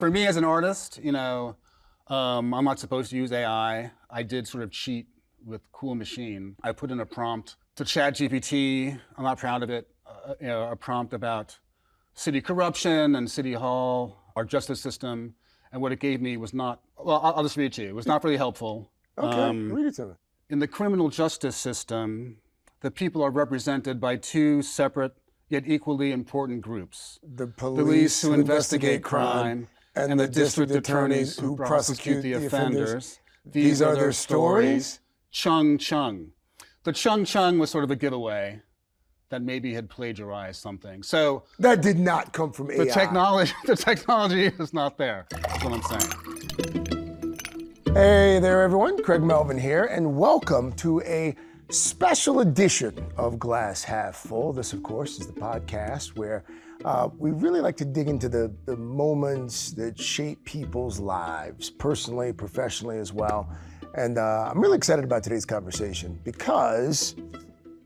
For me as an artist, I'm not supposed to use AI. I did sort of cheat with Cool Machine. I put in a prompt to ChatGPT. I'm not proud of it. A prompt about city corruption and city hall, our justice system, and what it gave me was not. Well, I'll just read it to you. It was not very helpful. Okay, read it to me. In the criminal justice system, the people are represented by two separate yet equally important groups: the police who investigate crime, and the district attorneys who prosecute the offenders. These are their stories. Chung Chung. The Chung Chung was sort of a giveaway that maybe had plagiarized something. So that did not come from AI. The technology is not there. That's what I'm saying. Hey there, everyone. Craig Melvin here, and welcome to a special edition of Glass Half Full. This, of course, is the podcast where we really like to dig into the moments that shape people's lives, personally, professionally as well. And I'm really excited about today's conversation because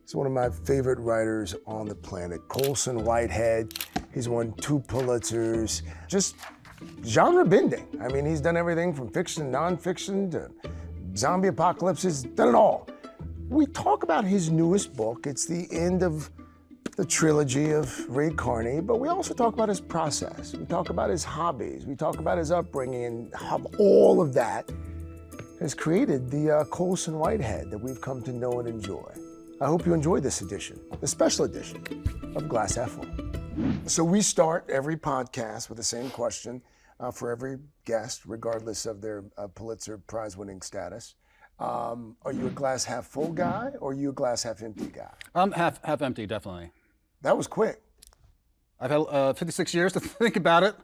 he's one of my favorite writers on the planet, Colson Whitehead. He's won 2 Pulitzers, just genre bending. I mean, he's done everything from fiction, nonfiction, to zombie apocalypses, done it all. We talk about his newest book. It's the end of the trilogy of Ray Carney, but we also talk about his process. We talk about his hobbies. We talk about his upbringing, and how all of that has created the Colson Whitehead that we've come to know and enjoy. I hope you enjoyed this edition, the special edition of Glass Half Full. So we start every podcast with the same question for every guest, regardless of their Pulitzer Prize winning status. Are you a glass half full guy or are you a glass half empty guy? Half empty, definitely. That was quick. I've had 56 years to think about it.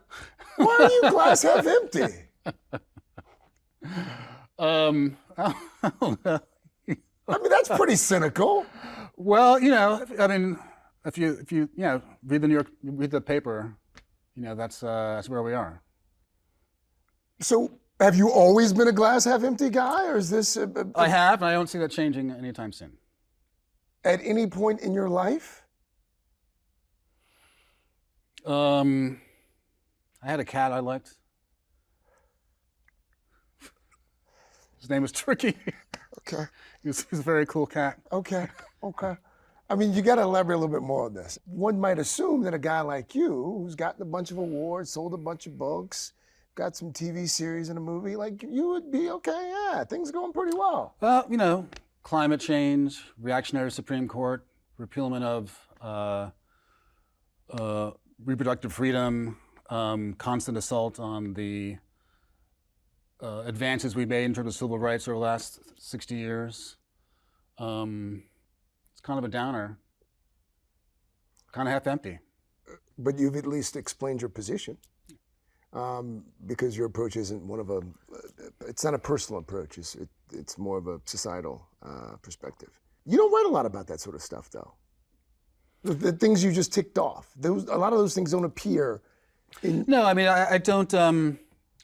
Why are you glass half empty? I mean, that's pretty cynical. Well, if you read the paper, that's where we are. So have you always been a glass half empty guy, or is this? I have, and I don't see that changing anytime soon. At any point in your life? I had a cat I liked. His name was Tricky. Okay. He was a very cool cat. Okay. I mean, you got to elaborate a little bit more on this. One might assume that a guy like you, who's gotten a bunch of awards, sold a bunch of books, got some TV series and a movie, like you would be okay. Yeah, things are going pretty well. Well, climate change, reactionary Supreme Court, repealment of reproductive freedom, constant assault on the advances we made in terms of civil rights over the last 60 years. It's kind of a downer, kind of half empty. But you've at least explained your position, because your approach isn't it's not a personal approach, it's more of a societal perspective. You don't write a lot about that sort of stuff, though. The things you just ticked off, a lot of those things don't appear in... No, I mean, I don't...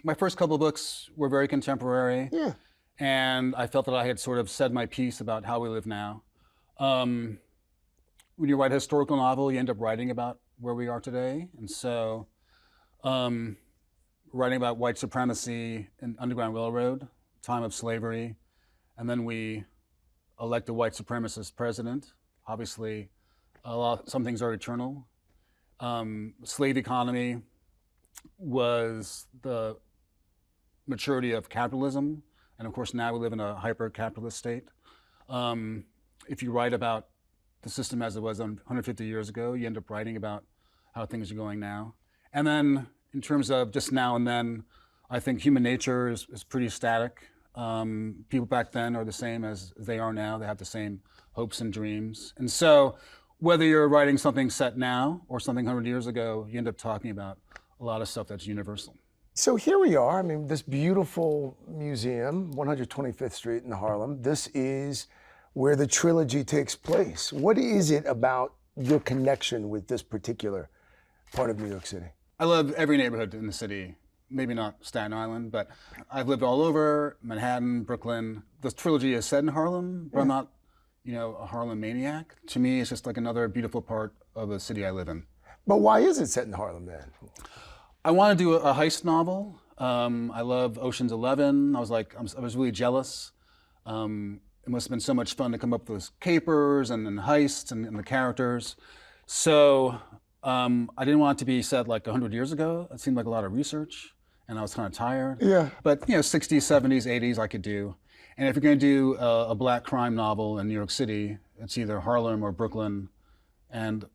My first couple of books were very contemporary. Yeah. And I felt that I had sort of said my piece about how we live now. When you write a historical novel, you end up writing about where we are today. And so writing about white supremacy and Underground Railroad, time of slavery, and then we elect a white supremacist president. Obviously, some things are eternal. Slave economy was the maturity of capitalism. And of course, now we live in a hyper-capitalist state. If you write about the system as it was 150 years ago, you end up writing about how things are going now. And then in terms of just now and then, I think human nature is pretty static. People back then are the same as they are now. They have the same hopes and dreams. And so whether you're writing something set now or something 100 years ago, you end up talking about a lot of stuff that's universal. So here we are, I mean, this beautiful museum, 125th Street in Harlem. This is where the trilogy takes place. What is it about your connection with this particular part of New York City? I love every neighborhood in the city. Maybe not Staten Island, but I've lived all over, Manhattan, Brooklyn. The trilogy is set in Harlem, but I'm not, a Harlem maniac. To me, it's just like another beautiful part of the city I live in. But why is it set in Harlem then? I want to do a heist novel. I love Ocean's 11. I was really jealous. It must have been so much fun to come up with those capers and heists and the characters. So I didn't want it to be set like 100 years ago. It seemed like a lot of research, and I was kind of tired. Yeah. But 60s, 70s, 80s, I could do. And if you're going to do a black crime novel in New York City, it's either Harlem or Brooklyn, and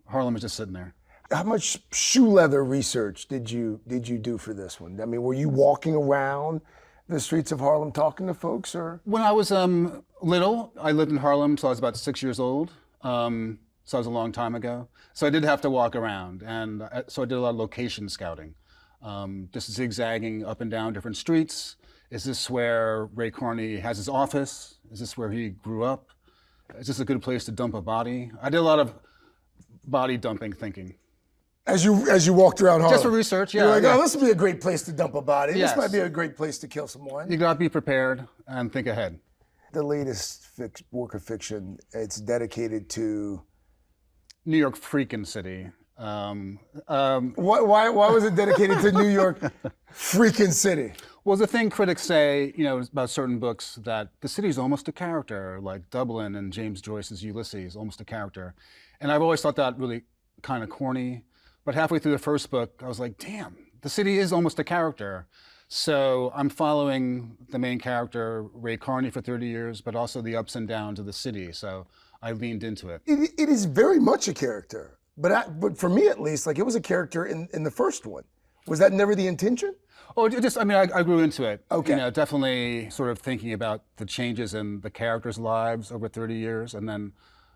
Harlem is just sitting there. How much shoe leather research did you do for this one? I mean, were you walking around the streets of Harlem talking to folks, or? When I was little, I lived in Harlem till I was about 6 years old. So it was a long time ago. So I did have to walk around, and so I did a lot of location scouting, just zigzagging up and down different streets. Is this where Ray Carney has his office? Is this where he grew up? Is this a good place to dump a body? I did a lot of body dumping thinking. As you walked around Harlem? Just for research, yeah. You're like, yeah. oh, this would be a great place to dump a body. Yes. This might be a great place to kill someone. You gotta be prepared and think ahead. The latest work of fiction, it's dedicated to... New York freaking city. Why was it dedicated to New York freaking city? Well, the thing critics say, about certain books, that the city's almost a character, like Dublin and James Joyce's Ulysses, almost a character. And I've always thought that really kind of corny. But halfway through the first book, I was like, damn, the city is almost a character. So I'm following the main character, Ray Carney, for 30 years, but also the ups and downs of the city. So I leaned into it. It is very much a character. But for me, at least, like, it was a character in the first one. Was that never the intention? Oh, I grew into it. Okay. Definitely sort of thinking about the changes in the characters' lives over 30 years. And then,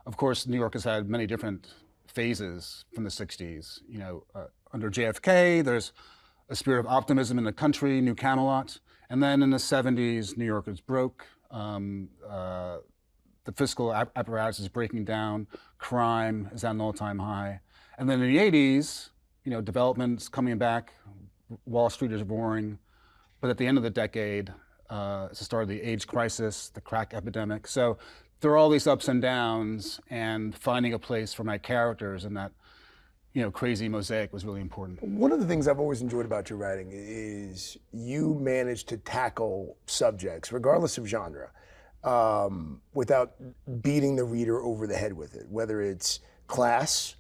of course, New York has had many different phases from the 60s. Under JFK, there's a spirit of optimism in the country, New Camelot. And then in the 70s, New York is broke. The fiscal apparatus is breaking down. Crime is at an all-time high. And then in the 80s, development's coming back. Wall Street is roaring. But at the end of the decade, it's the start of the AIDS crisis, the crack epidemic. So there are all these ups and downs, and finding a place for my characters in that crazy mosaic was really important. One of the things I've always enjoyed about your writing is you manage to tackle subjects, regardless of genre, without beating the reader over the head with it, whether it's class,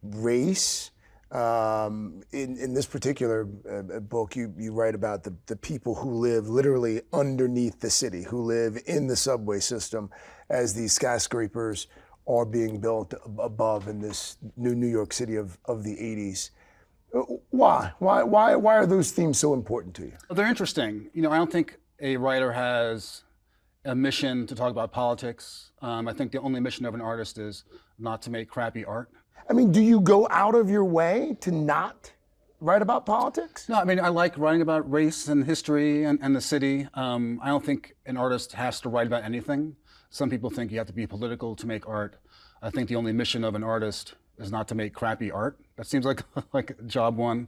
race. In this particular book, you write about the people who live literally underneath the city, who live in the subway system as these skyscrapers are being built above in this new New York City of the 80s. Why are those themes so important to you? They're interesting. I don't think a writer has a mission to talk about politics. I think the only mission of an artist is not to make crappy art. I mean, do you go out of your way to not write about politics? No, I like writing about race and history and the city. I don't think an artist has to write about anything. Some people think you have to be political to make art. I think the only mission of an artist is not to make crappy art. That seems like job one.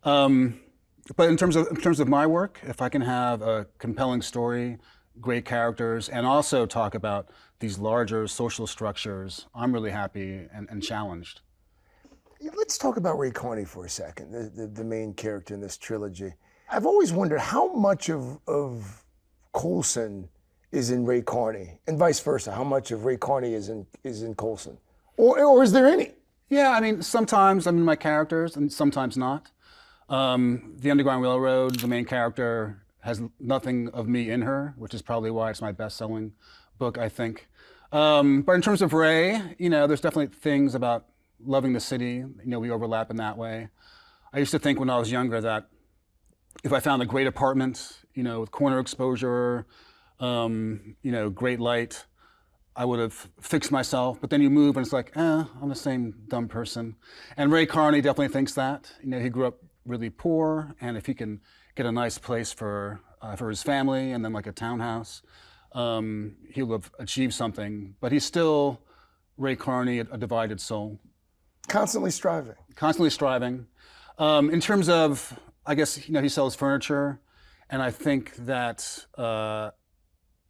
But in terms of my work, if I can have a compelling story, great characters, and also talk about these larger social structures, I'm really happy and challenged. Let's talk about Ray Carney for a second, the main character in this trilogy. I've always wondered how much of Colson is in Ray Carney, and vice versa. How much of Ray Carney is in Colson, or is there any? Yeah, sometimes I'm in my characters, and sometimes not. The Underground Railroad, the main character has nothing of me in her, which is probably why it's my best-selling book, I think. But in terms of Ray, there's definitely things about loving the city. We overlap in that way. I used to think when I was younger that if I found a great apartment, with corner exposure, great light, I would have fixed myself. But then you move and it's like, I'm the same dumb person. And Ray Carney definitely thinks that. He grew up really poor, and if he can get a nice place for his family and then like a townhouse, he'll have achieved something. But he's still Ray Carney, a divided soul. Constantly striving. Constantly striving. In terms of, I guess, he sells furniture, and I think that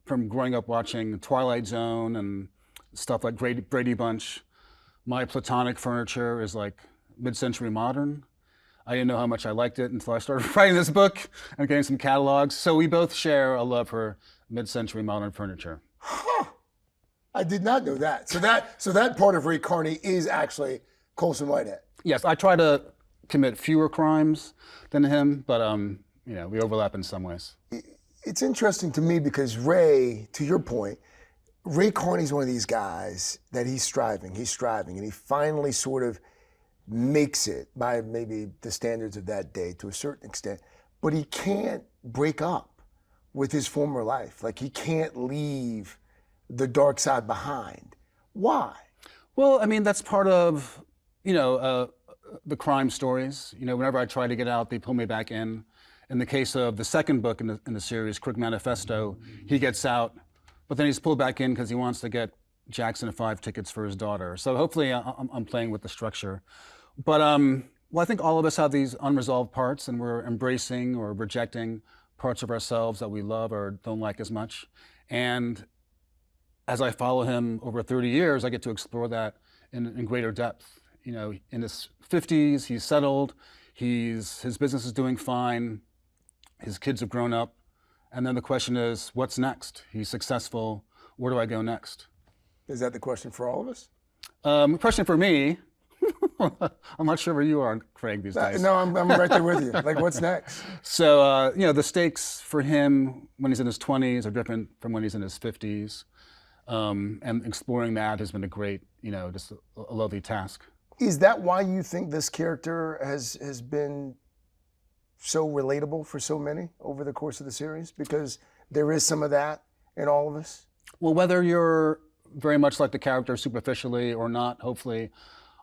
from growing up watching Twilight Zone and stuff like Brady Bunch, my platonic furniture is like mid-century modern. I didn't know how much I liked it until I started writing this book and getting some catalogs. So we both share a love for mid-century modern furniture. Huh. I did not know that. So that part of Ray Carney is actually Colson Whitehead. Yes, I try to commit fewer crimes than him, but we overlap in some ways. It's interesting to me because Ray, to your point, Ray Carney's one of these guys that he's striving, and he finally sort of makes it by maybe the standards of that day to a certain extent, but he can't break up with his former life. Like, he can't leave the dark side behind. Why? Well, I mean, that's part of, the crime stories. Whenever I try to get out, they pull me back in. In the case of the second book in the series, Crook Manifesto, he gets out, but then he's pulled back in because he wants to get Jackson 5 tickets for his daughter. So hopefully I'm playing with the structure. But I think all of us have these unresolved parts, and we're embracing or rejecting parts of ourselves that we love or don't like as much. And as I follow him over 30 years, I get to explore that in greater depth. In his 50s, he's settled, his business is doing fine, his kids have grown up, and then the question is, what's next? He's successful, where do I go next? Is that the question for all of us? Question for me, I'm not sure where you are, Craig, these days. No, I'm right there with you. Like, what's next? So, the stakes for him when he's in his 20s are different from when he's in his 50s. And exploring that has been a great, just a lovely task. Is that why you think this character has been so relatable for so many over the course of the series? Because there is some of that in all of us? Well, whether you're very much like the character superficially or not, hopefully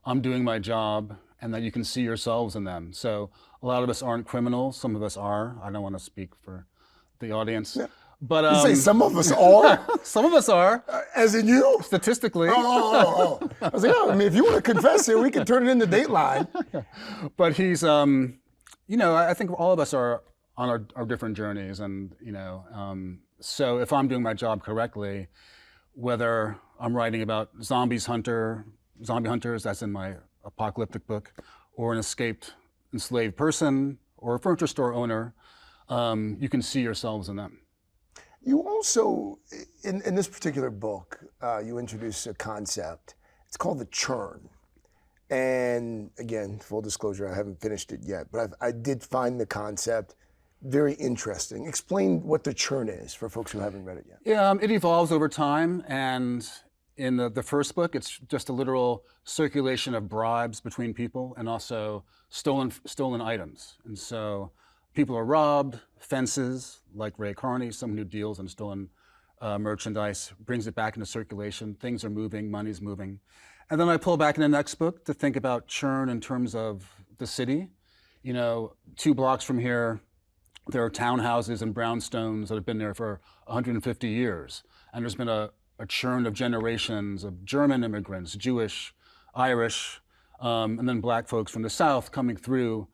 I'm doing my job and that you can see yourselves in them. So a lot of us aren't criminals. Some of us are. I don't want to speak for the audience. Yeah. But you say some of us are? Some of us are. As in you? Statistically. Oh. I was like, I mean, if you want to confess here, we can turn it into Dateline. But he's, I think all of us are on our different journeys. And, so if I'm doing my job correctly, whether I'm writing about zombie hunters, that's in my apocalyptic book, or an escaped enslaved person, or a furniture store owner, you can see yourselves in them. You also, in this particular book, you introduce a concept. It's called the churn. And again, full disclosure, I haven't finished it yet, but I did find the concept very interesting. Explain what the churn is for folks who haven't read it yet. Yeah, it evolves over time. And in the first book, it's just a literal circulation of bribes between people and also stolen items. And so people are robbed, fences, like Ray Carney, someone who deals in stolen merchandise, brings it back into circulation. Things are moving, money's moving. And then I pull back in the next book to think about churn in terms of the city. 2 blocks from here, there are townhouses and brownstones that have been there for 150 years. And there's been a churn of generations of German immigrants, Jewish, Irish, and then black folks from the South coming through.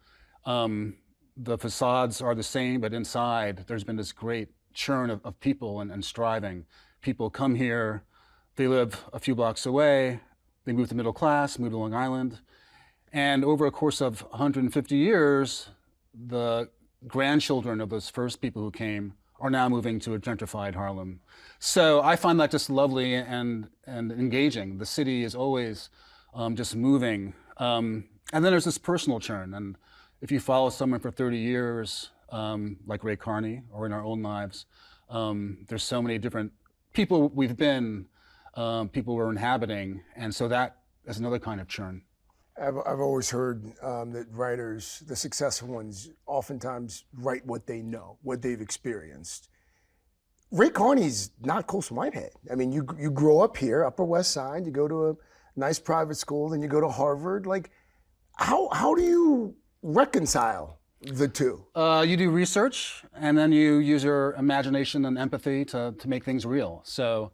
The facades are the same, but inside there's been this great churn of people and striving. People come here, they live a few blocks away, they move to middle class, move to Long Island. And over a course of 150 years, the grandchildren of those first people who came are now moving to a gentrified Harlem. So I find that just lovely and engaging. The city is always just moving. And then there's this personal churn. And if you follow someone for 30 years, like Ray Carney, or in our own lives, there's so many different people we've been, people we're inhabiting. And so that is another kind of churn. I've always heard that writers, the successful ones, oftentimes write what they know, what they've experienced. Ray Carney's not Colson Whitehead. I mean, you grow up here, Upper West Side, you go to a nice private school, then you go to Harvard. Like, how do you reconcile the two? You do research, and then you use your imagination and empathy to make things real. So,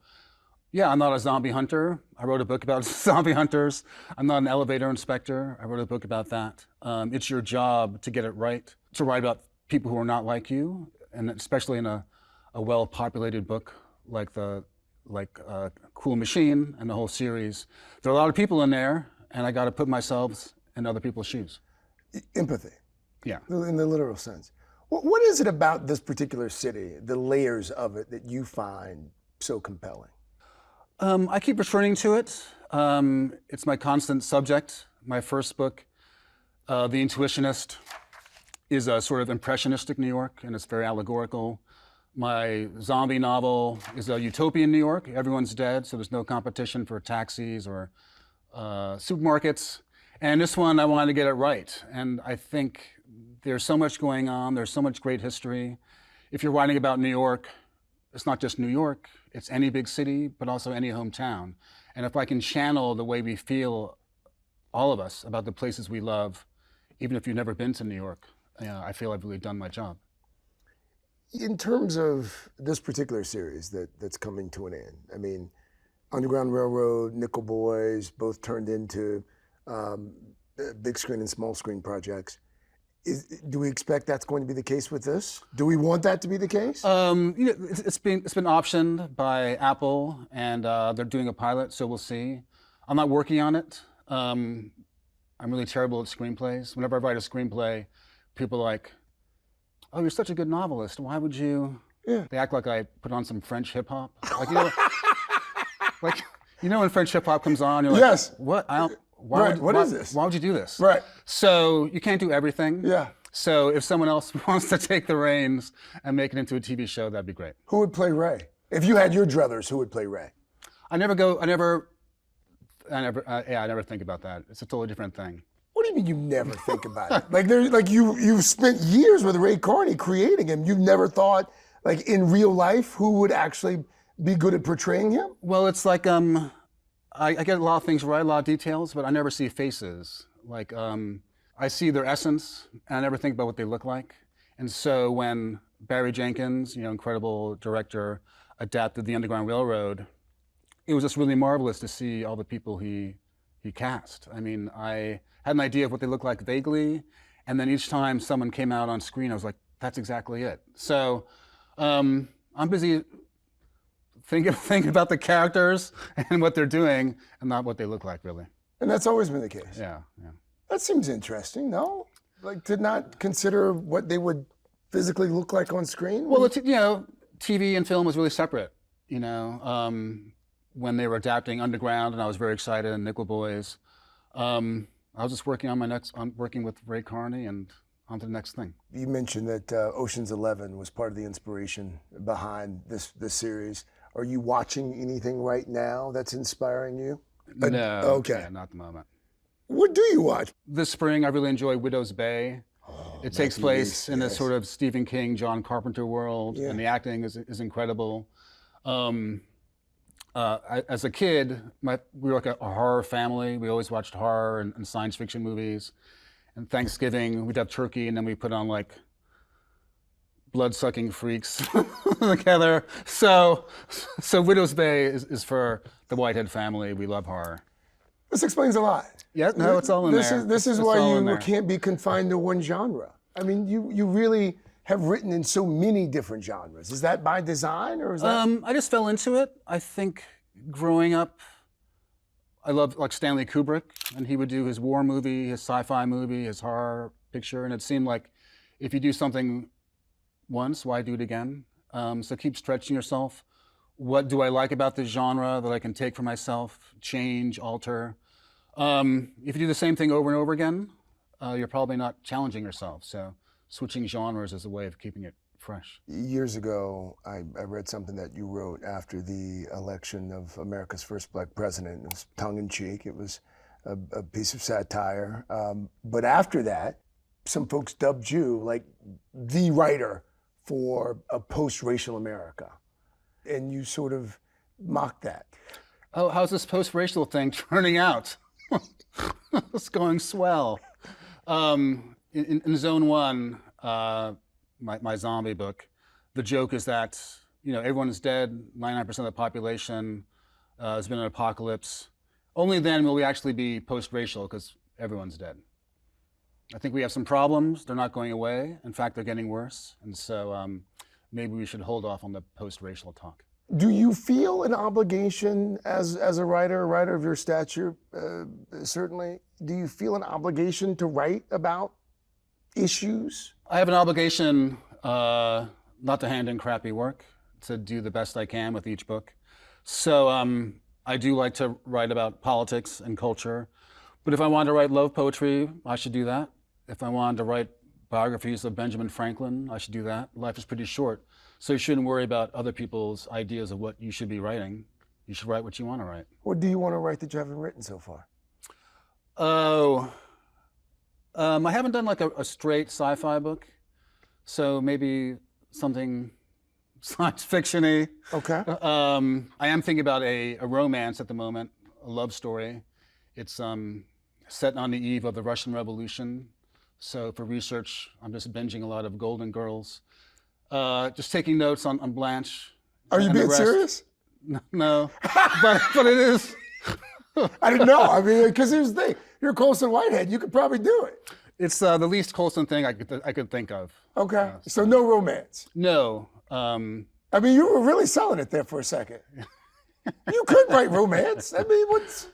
yeah, I'm not a zombie hunter. I wrote a book about zombie hunters. I'm not an elevator inspector. I wrote a book about that. It's your job to get it right, to write about people who are not like you, and especially in a well-populated book like Cool Machine and the whole series. There are a lot of people in there, and I got to put myself in other people's shoes. Empathy. Yeah. in the literal sense. What is it about this particular city, the layers of it, that you find so compelling? I keep returning to it. It's my constant subject. My first book, The Intuitionist, is a sort of impressionistic New York, and it's very allegorical. My zombie novel is a utopian New York. Everyone's dead, so there's no competition for taxis or supermarkets. And this one, I wanted to get it right. And I think there's so much going on. There's so much great history. If you're writing about New York, it's not just New York, it's any big city, but also any hometown. And if I can channel the way we feel, all of us, about the places we love, even if you've never been to New York, I feel I've really done my job. In terms of this particular series that's coming to an end, I mean, Underground Railroad, Nickel Boys, both turned into big screen and small screen projects. Do we expect that's going to be the case with this? Do we want that to be the case? It's been optioned by Apple, and they're doing a pilot, so we'll see. I'm not working on it. I'm really terrible at screenplays. Whenever I write a screenplay, people are like, "Oh, you're such a good novelist. Why would you?" Yeah. They act like I put on some French hip hop. Like when French hip hop comes on, you're like, Yes. "What? What is this? Why would you do this?" Right. So you can't do everything. Yeah. So if someone else wants to take the reins and make it into a TV show, that'd be great. Who would play Ray? If you had your druthers, who would play Ray? I never think about that. It's a totally different thing. What do you mean you never think about it? You've spent years with Ray Carney creating him. You've never thought, like, in real life, who would actually be good at portraying him? Well, it's like I get a lot of things right, a lot of details, but I never see faces. Like I see their essence, and I never think about what they look like. And so when Barry Jenkins, incredible director, adapted The Underground Railroad, it was just really marvelous to see all the people he cast. I mean, I had an idea of what they looked like vaguely, and then each time someone came out on screen, I was like, that's exactly it. So I'm busy thinking about the characters and what they're doing, and not what they look like, really. And that's always been the case. Yeah. That seems interesting, no? Like, to not consider what they would physically look like on screen? Well, TV and film was really separate. When they were adapting Underground, and I was very excited, and Nickel Boys, I was just working on working with Ray Carney and on to the next thing. You mentioned that Ocean's 11 was part of the inspiration behind this series. Are you watching anything right now that's inspiring you? No. Okay. Yeah, not at the moment. What do you watch? This spring, I really enjoy Widow's Bay. It takes place in a sort of Stephen King, John Carpenter world, and the acting is incredible. As a kid, we were like a horror family. We always watched horror and science fiction movies. And Thanksgiving, we'd have turkey, and then we put on like blood-sucking freaks together. So Widow's Bay is for the Whitehead family. We love horror. This explains a lot. Yeah, no, it's all in there. This is why you can't be confined to one genre. I mean, you really have written in so many different genres. Is that by design, or is that? I just fell into it. I think growing up, I loved like Stanley Kubrick, and he would do his war movie, his sci-fi movie, his horror picture, and it seemed like if you do something once, why do it again? So keep stretching yourself. What do I like about this genre that I can take for myself, change, alter? If you do the same thing over and over again, you're probably not challenging yourself. So switching genres is a way of keeping it fresh. Years ago, I read something that you wrote after the election of America's first black president. It was tongue-in-cheek. It was a piece of satire. But after that, some folks dubbed you like the writer for a post-racial America. And you sort of mocked that. Oh, how's this post-racial thing turning out? It's going swell. In Zone 1, my zombie book, the joke is that everyone is dead, 99% of the population has been an apocalypse. Only then will we actually be post-racial, because everyone's dead. I think we have some problems. They're not going away. In fact, they're getting worse. And so maybe we should hold off on the post-racial talk. Do you feel an obligation as a writer of your stature, certainly, do you feel an obligation to write about issues? I have an obligation not to hand in crappy work, to do the best I can with each book. So I do like to write about politics and culture. But if I wanted to write love poetry, I should do that. If I wanted to write biographies of Benjamin Franklin, I should do that. Life is pretty short, so you shouldn't worry about other people's ideas of what you should be writing. You should write what you want to write. What do you want to write that you haven't written so far? Oh, I haven't done like a straight sci-fi book, so maybe something science fiction-y. Okay. I am thinking about a romance at the moment, a love story. It's set on the eve of the Russian Revolution. So for research, I'm just binging a lot of Golden Girls. Just taking notes on Blanche. Are you being serious? No, but it is. I didn't know. I mean, because here's the thing. You're Colson Whitehead. You could probably do it. It's the least Colson thing I could think of. Okay. So no romance. No. I mean, you were really selling it there for a second. You could write romance. I mean, what's...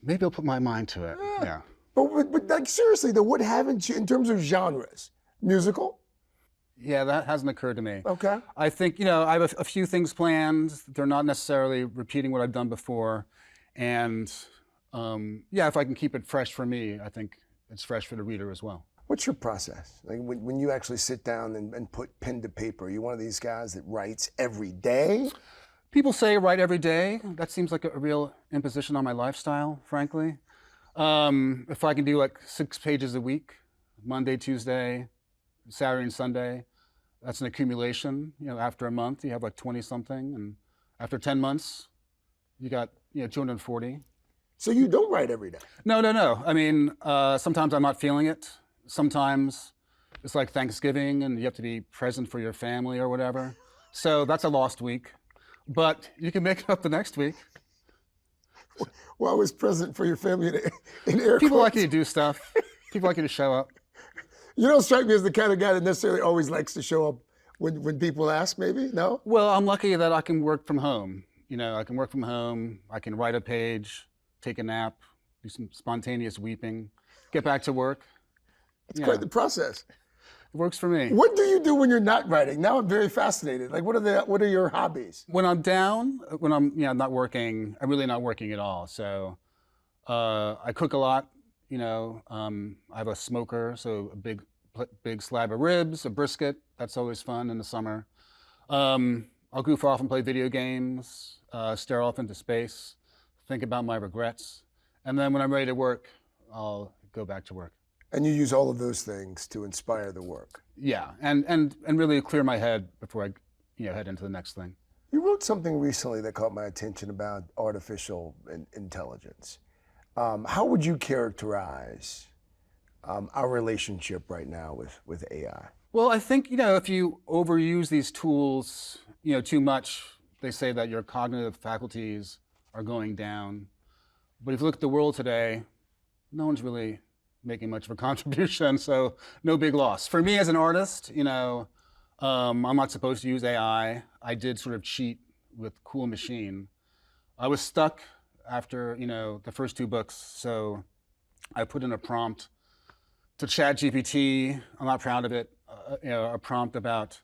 Maybe I'll put my mind to it. Yeah. But like seriously, though, what haven't you in terms of genres? Musical? Yeah, that hasn't occurred to me. Okay. I think, I have a few things planned. They're not necessarily repeating what I've done before. And if I can keep it fresh for me, I think it's fresh for the reader as well. What's your process? Like when you actually sit down and put pen to paper, are you one of these guys that writes every day? People say write every day. That seems like a real imposition on my lifestyle, frankly. If I can do like 6 pages a week, Monday, Tuesday, Saturday and Sunday, that's an accumulation. After a month, you have like 20 something. And after 10 months, you got 240. So you don't write every day? No. I mean, sometimes I'm not feeling it. Sometimes it's like Thanksgiving and you have to be present for your family or whatever. So that's a lost week. But you can make it up the next week. Well, I was present for your family in air People quotes. like you to do stuff. People like you to show up. You don't strike me as the kind of guy that necessarily always likes to show up when people ask, maybe? No? Well, I'm lucky that I can work from home. I can work from home. I can write a page, take a nap, do some spontaneous weeping, get back to work. It's quite the process. It works for me. What do you do when you're not writing? Now I'm very fascinated. Like, what are your hobbies? When I'm down, when I'm not working, I'm really not working at all. So I cook a lot. I have a smoker, so a big slab of ribs, a brisket. That's always fun in the summer. I'll goof off and play video games, stare off into space, think about my regrets, and then when I'm ready to work, I'll go back to work. And you use all of those things to inspire the work. Yeah, and really clear my head before I head into the next thing. You wrote something recently that caught my attention about artificial intelligence. How would you characterize our relationship right now with AI? Well, I think, if you overuse these tools, too much, they say that your cognitive faculties are going down. But if you look at the world today, no one's really making much of a contribution, so no big loss. For me as an artist, I'm not supposed to use AI. I did sort of cheat with Cool Machine. I was stuck after, the first 2 books, so I put in a prompt to ChatGPT. I'm not proud of it. A prompt about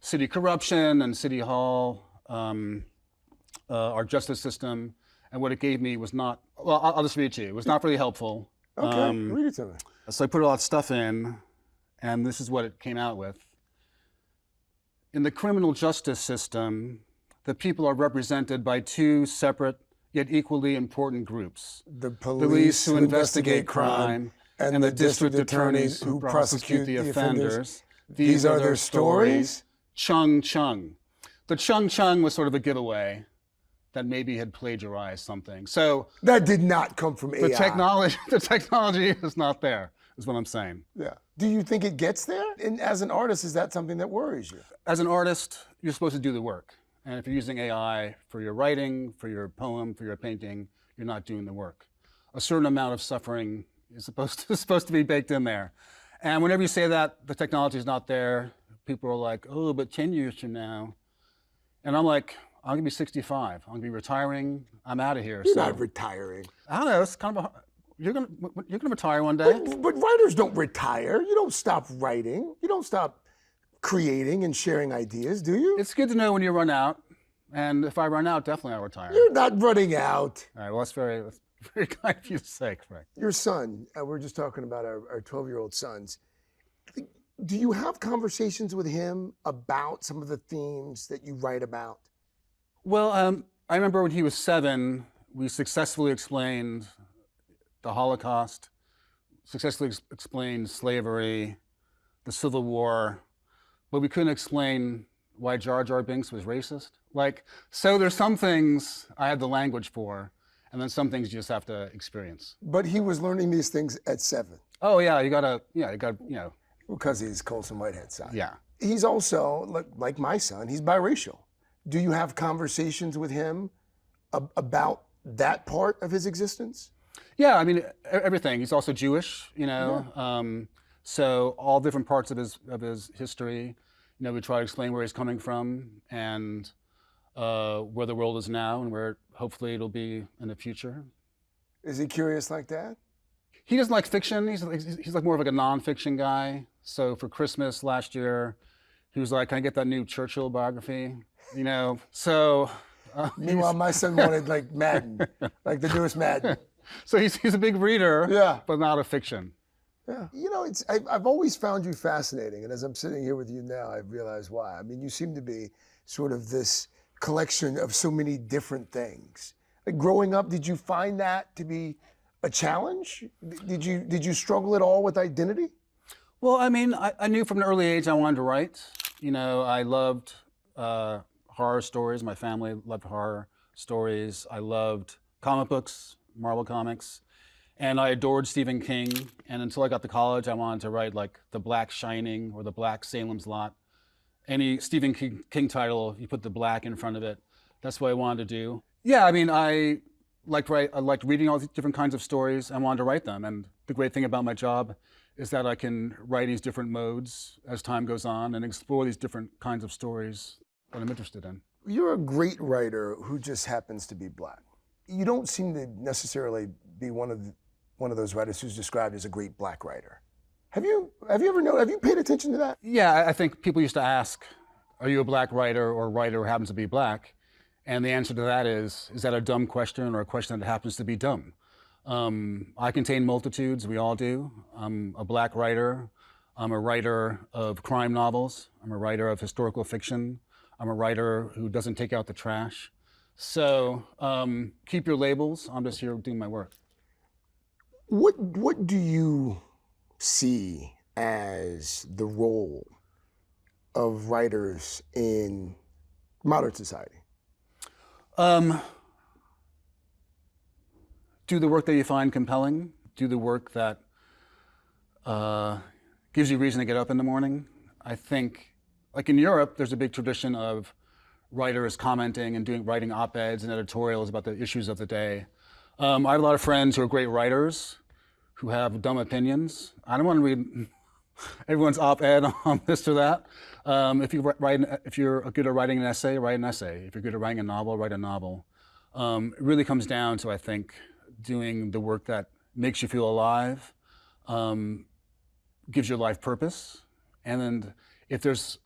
city corruption and city hall, our justice system, and what it gave me was not, well, I'll just read it to you. It was not really helpful. Okay, read it to me. So I put a lot of stuff in, and this is what it came out with. In the criminal justice system, the people are represented by 2 separate yet equally important groups. The police who investigate crime and the district attorneys who prosecute the offenders. These are their stories. Chung Chung. The Chung Chung was sort of a giveaway that maybe had plagiarized something. So that did not come from AI. The technology is not there, is what I'm saying. Yeah. Do you think it gets there? And as an artist, is that something that worries you? As an artist, you're supposed to do the work. And if you're using AI for your writing, for your poem, for your painting, you're not doing the work. A certain amount of suffering is supposed to be baked in there. And whenever you say that the technology is not there, people are like, oh, but 10 years from now. And I'm like, I'm gonna be 65. I'm gonna be retiring. I'm out of here. You're not retiring. I don't know. It's kind of you're gonna retire one day. But writers don't retire. You don't stop writing. You don't stop creating and sharing ideas, do you? It's good to know when you run out. And if I run out, definitely I'll retire. You're not running out. All right, well, that's very kind of you to say, Craig. Your son, we're just talking about our 12-year-old sons. Do you have conversations with him about some of the themes that you write about? Well, I remember when he was 7, we successfully explained the Holocaust, successfully explained slavery, the Civil War, but we couldn't explain why Jar Jar Binks was racist. So there's some things I had the language for, and then some things you just have to experience. But he was learning these things at 7. Oh yeah, you gotta. Because he's Colson Whitehead's son. Yeah. He's also, like my son, he's biracial. Do you have conversations with him about that part of his existence? Yeah, I mean, everything. He's also Jewish, so all different parts of his history. We try to explain where he's coming from and where the world is now and where hopefully it'll be in the future. Is he curious like that? He doesn't like fiction. He's like more of a nonfiction guy. So for Christmas last year, he was like, "Can I get that new Churchill biography?" So. Meanwhile, my son wanted like Madden, like the newest Madden. So he's a big reader, yeah, but not a fiction. Yeah, I've always found you fascinating, and as I'm sitting here with you now, I've realized why. I mean, you seem to be sort of this collection of so many different things. Like growing up, did you find that to be a challenge? Did you struggle at all with identity? Well, I mean, I knew from an early age I wanted to write. I loved horror stories. My family loved horror stories. I loved comic books, Marvel comics, and I adored Stephen King. And until I got to college, I wanted to write like The Black Shining or The Black Salem's Lot. Any Stephen King title, you put the black in front of it. That's what I wanted to do. Yeah, I mean, I liked reading all these different kinds of stories. I wanted to write them. And the great thing about my job is that I can write these different modes as time goes on and explore these different kinds of stories that I'm interested in. You're a great writer who just happens to be black. You don't seem to necessarily be one of those writers who's described as a great black writer. Have you paid attention to that? Yeah, I think people used to ask, "Are you a black writer or a writer who happens to be black?" And the answer to that is that a dumb question or a question that happens to be dumb? I contain multitudes, we all do. I'm a black writer. I'm a writer of crime novels. I'm a writer of historical fiction. I'm a writer who doesn't take out the trash. So keep your labels. I'm just here doing my work. What do you see as the role of writers in modern society? Do the work that you find compelling. Do the work that gives you reason to get up in the morning. I think, like in Europe, there's a big tradition of writers commenting and writing op-eds and editorials about the issues of the day. I have a lot of friends who are great writers who have dumb opinions. I don't want to read everyone's op-ed on this or that. If you're good at writing an essay, write an essay. If you're good at writing a novel, write a novel. It really comes down to, I think, doing the work that makes you feel alive, gives your life purpose, and then if there's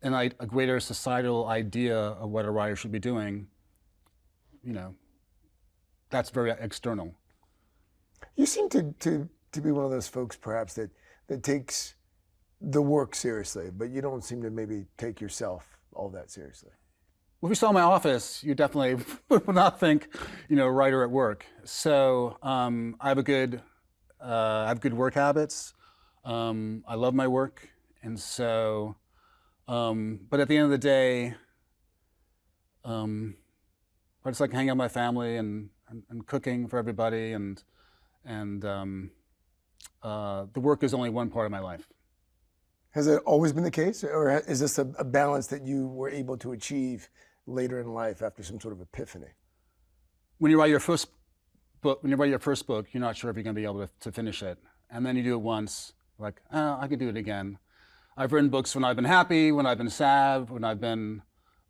a greater societal idea of what a writer should be doing, that's very external. You seem to be one of those folks, perhaps, that takes the work seriously, but you don't seem to maybe take yourself all that seriously. Well, if you saw my office, you definitely would not think, writer at work. So I have good work habits. I love my work, and so. But at the end of the day, I just like hanging out with my family and cooking for everybody, and the work is only one part of my life. Has it always been the case, or is this a balance that you were able to achieve later in life after some sort of epiphany? When you write your first book, you're not sure if you're going to be able to finish it, and then you do it once, like, oh, I can do it again. I've written books when I've been happy, when I've been sad, when I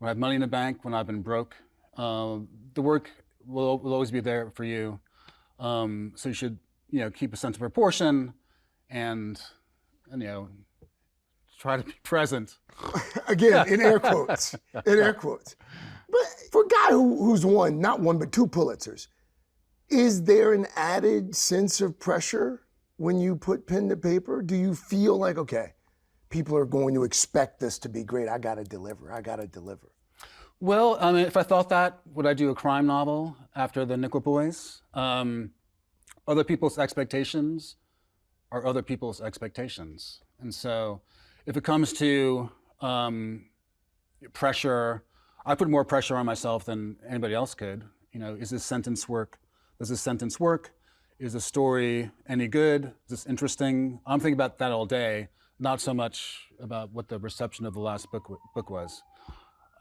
have money in the bank, when I've been broke. The work will always be there for you. So you should keep a sense of proportion and try to be present. Again, in air quotes, in air quotes. But for a guy who's won, not one, but 2 Pulitzers, is there an added sense of pressure when you put pen to paper? Do you feel like, okay, people are going to expect this to be great. I got to deliver. Well, I mean, if I thought that, would I do a crime novel after the Nickel Boys? Other people's expectations are other people's expectations. And so if it comes to pressure, I put more pressure on myself than anybody else could. Is this sentence work? Does this sentence work? Is the story any good? Is this interesting? I'm thinking about that all day, not so much about what the reception of the last book was.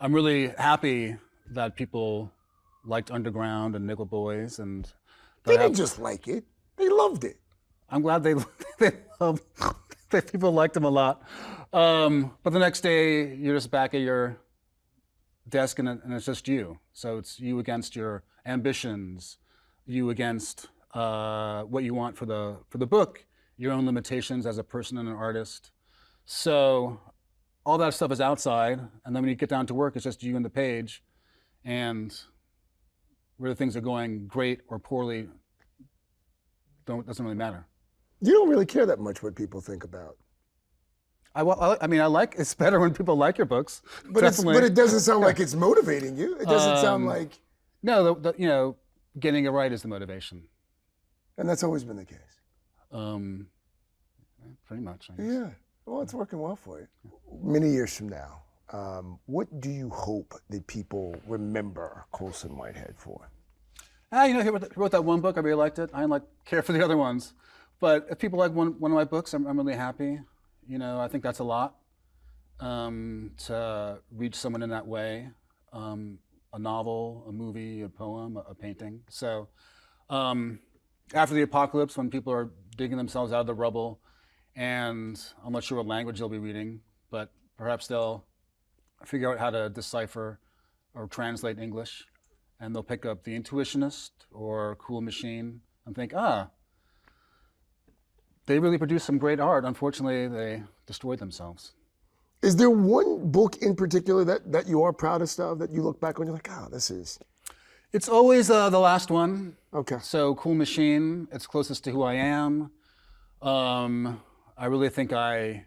I'm really happy that people liked Underground and Nickel Boys, and they didn't just like it; they loved it. I'm glad that people liked them a lot. But the next day, you're just back at your desk, and it's just you. So it's you against your ambitions, you against what you want for the book, your own limitations as a person and an artist. So all that stuff is outside, and then when you get down to work, it's just you and the page, and whether things are going great or poorly doesn't really matter. You don't really care that much what people think about. I mean, it's better when people like your books. But it doesn't sound like it's motivating you. It doesn't sound like. No, getting it right is the motivation. And that's always been the case. Pretty much, I guess. Yeah. Well, it's working well for you. Many years from now, what do you hope that people remember Colson Whitehead for? He wrote that one book. I really liked it. I didn't care for the other ones. But if people like one of my books, I'm really happy. I think that's a lot to reach someone in that way. A novel, a movie, a poem, a painting. So after the apocalypse, when people are digging themselves out of the rubble, and I'm not sure what language they'll be reading, but perhaps they'll figure out how to decipher or translate English, and they'll pick up The Intuitionist or Cool Machine and think, they really produced some great art. Unfortunately, they destroyed themselves. Is there one book in particular that you are proudest of, that you look back on, you're like, this is? It's always the last one. Okay. So Cool Machine, it's closest to who I am. I really think I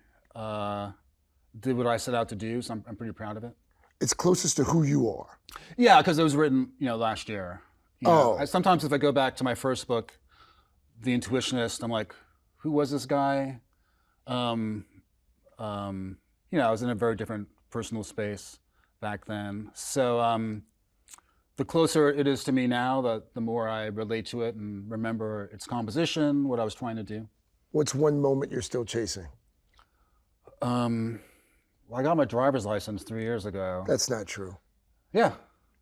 did what I set out to do, so I'm pretty proud of it. It's closest to who you are. Yeah, because it was written, last year. Sometimes if I go back to my first book, The Intuitionist, I'm like, who was this guy? I was in a very different personal space back then. So the closer it is to me now, the more I relate to it and remember its composition, what I was trying to do. What's one moment you're still chasing? Well, I got my driver's license 3 years ago. That's not true. Yeah.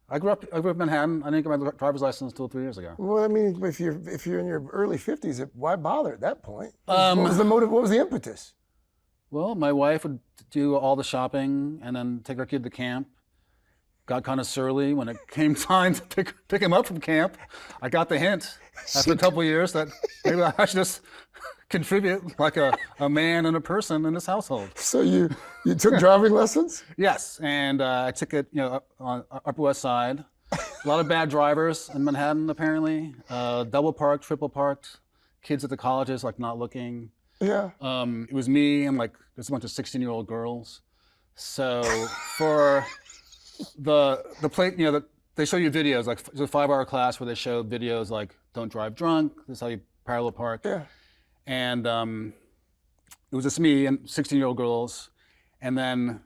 I grew up in Manhattan. I didn't get my driver's license until 3 years ago. Well, I mean, if you're in your early 50s, why bother at that point? What was the motive? What was the impetus? Well, my wife would do all the shopping and then take our kid to camp. Got kind of surly when it came time to pick him up from camp. I got the hint after a couple of years that maybe I should just contribute like a man and a person in this household. So you took driving lessons? Yes, and I took it on Upper West Side. A lot of bad drivers in Manhattan apparently. Double parked, triple parked, kids at the colleges not looking. Yeah. It was me and there's a bunch of 16-year-old girls. So for the plate, they show you videos, it's a 5-hour class where they show videos don't drive drunk, this is how you parallel park. Yeah. And it was just me and 16-year-old girls. And then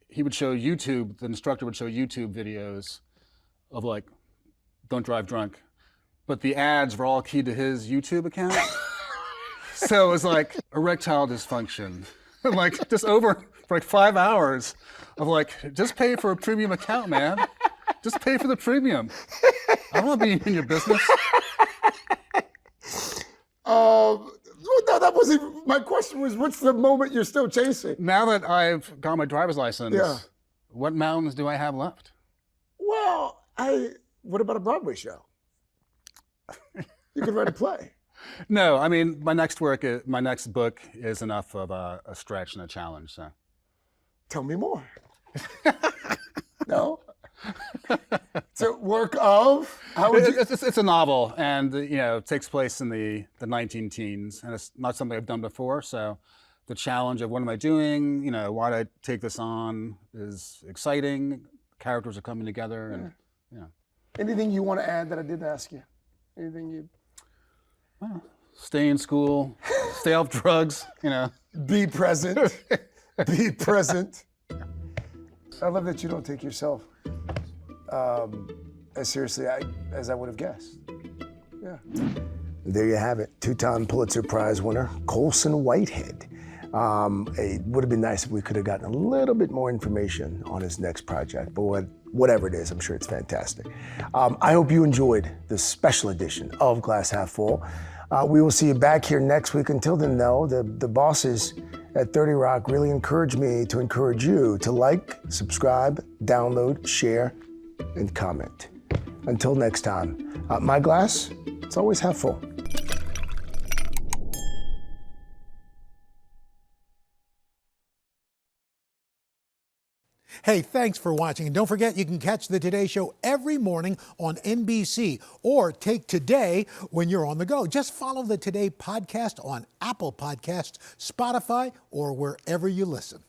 he would show the instructor would show YouTube videos of don't drive drunk. But the ads were all keyed to his YouTube account. So it was erectile dysfunction. Just over for 5 hours of just pay for a premium account, man. Just pay for the premium. I don't want to be in your business. No, that wasn't, my question was, what's the moment you're still chasing? Now that I've got my driver's license, what mountains do I have left? Well, what about a Broadway show? You could write a play. No, I mean, my next book is enough of a stretch and a challenge. So, Tell me more. No? It's a work of? How would you? it's a novel, and it takes place in the 19 teens, and it's not something I've done before. So, the challenge of what am I doing? Why did I take this on? Is exciting. Characters are coming together, and Anything you want to add that I didn't ask you? Anything you? Stay in school, stay off drugs. Be present. Be present. I love that you don't take yourself as seriously as I would have guessed. Yeah. There you have it. 2-time Pulitzer Prize winner, Colson Whitehead. It would have been nice if we could have gotten a little bit more information on his next project, but whatever it is, I'm sure it's fantastic. I hope you enjoyed this special edition of Glass Half Full. We will see you back here next week. Until then, though, the bosses at 30 Rock really encourage me to encourage you to like, subscribe, download, share, and comment. Until next time, my glass, it's always half full. Hey, thanks for watching. And don't forget, you can catch the Today Show every morning on NBC or take Today when you're on the go. Just follow the Today podcast on Apple Podcasts, Spotify, or wherever you listen.